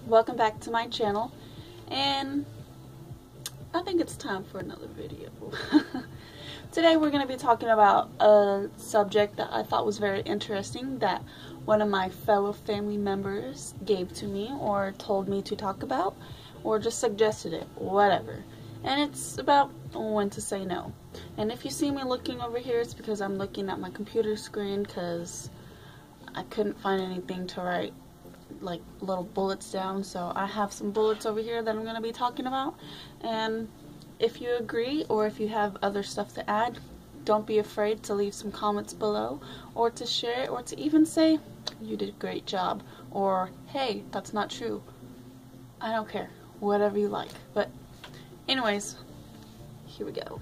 welcome back to my channel, and I think it's time for another video. Today we're going to be talking about a subject that I thought was very interesting that one of my fellow family members gave to me or told me to talk about or just suggested it, whatever. And it's about when to say no. And if you see me looking over here, it's because I'm looking at my computer screen because I couldn't find anything to write like little bullets down, so I have some bullets over here that I'm going to be talking about. And if you agree or if you have other stuff to add, don't be afraid to leave some comments below or to share it or to even say you did a great job or hey, that's not true. I don't care, whatever you like. But anyways, here we go.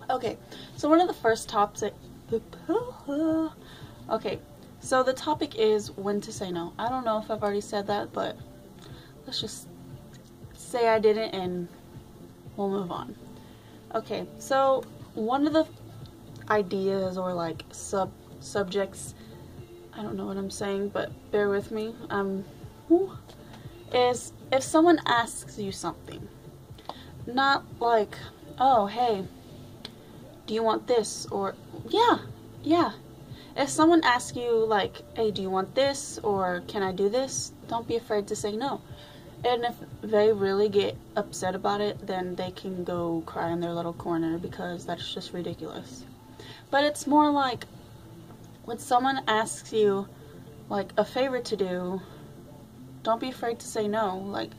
Okay, so one of the first topics, okay, so the topic is when to say no. I don't know if I've already said that, but let's just say I didn't and we'll move on. Okay, so one of the ideas or like subjects, I don't know what I'm saying, but bear with me, is if someone asks you something, not like, oh, hey, do you want this? Or, yeah. If someone asks you like, hey, do you want this? Or can I do this? Don't be afraid to say no. And if they really get upset about it, then they can go cry in their little corner because that's just ridiculous. But it's more like when someone asks you like a favor to do, don't be afraid to say no. Like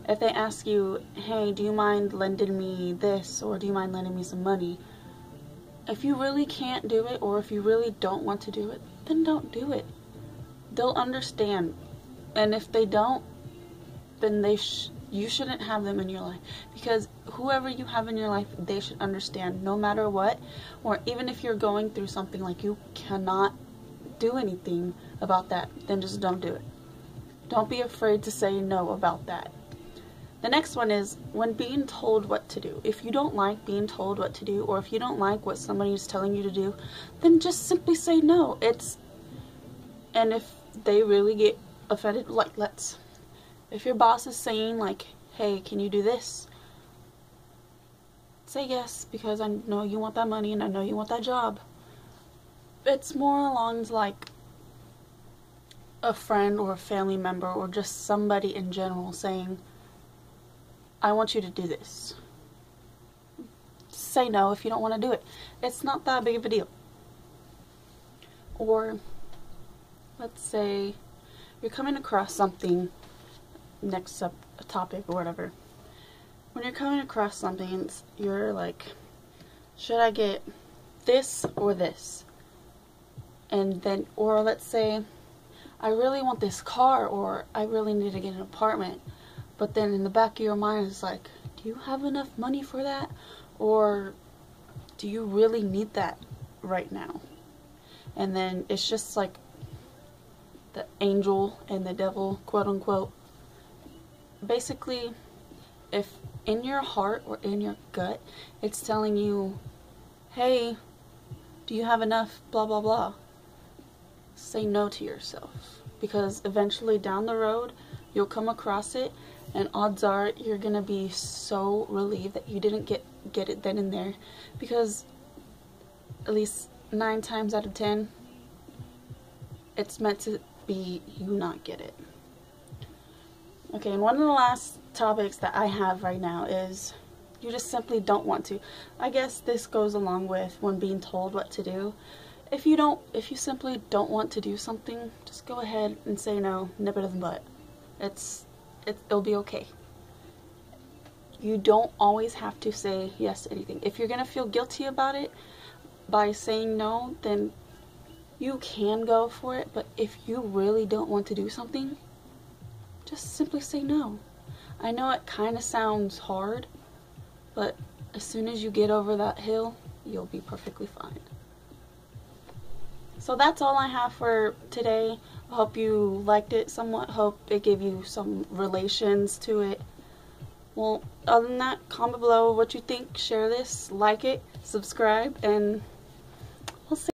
if they ask you, hey, do you mind lending me this? Or do you mind lending me some money? If you really can't do it, or if you really don't want to do it, then don't do it. They'll understand. And if they don't, then you shouldn't have them in your life. Because whoever you have in your life, they should understand no matter what. Or even if you're going through something like you cannot do anything about that, then just don't do it. Don't be afraid to say no about that. The next one is when being told what to do. If you don't like being told what to do, or if you don't like what somebody is telling you to do, then just simply say no. And if they really get offended, like if your boss is saying like, hey, can you do this? Say yes, because I know you want that money and I know you want that job. It's more along like a friend or a family member or just somebody in general saying, I want you to do this. Say no if you don't want to do it. It's not that big of a deal. Or let's say you're coming across something, next topic or whatever. When you're coming across something, you're like, should I get this or this? And then, or let's say, I really want this car, or I really need to get an apartment. But then in the back of your mind is like, do you have enough money for that? Or do you really need that right now? And then it's just like the angel and the devil, quote unquote. Basically, if in your heart or in your gut, it's telling you, hey, do you have enough, blah, blah, blah. Say no to yourself. Because eventually down the road, you'll come across it, and odds are you're gonna be so relieved that you didn't get it then and there, because at least 9 times out of 10 it's meant to be you not get it. Okay, and one of the last topics that I have right now is you just simply don't want to. I guess this goes along with when being told what to do. If you simply don't want to do something, just go ahead and say no, nip it in the butt. It'll be okay. You don't always have to say yes to anything. If you're gonna feel guilty about it by saying no, then you can go for it. But if you really don't want to do something, just simply say no. I know it kind of sounds hard, but as soon as you get over that hill, you'll be perfectly fine. So that's all I have for today. I hope you liked it somewhat. Hope it gave you some relations to it. Well, other than that, comment below what you think. Share this, like it, subscribe, and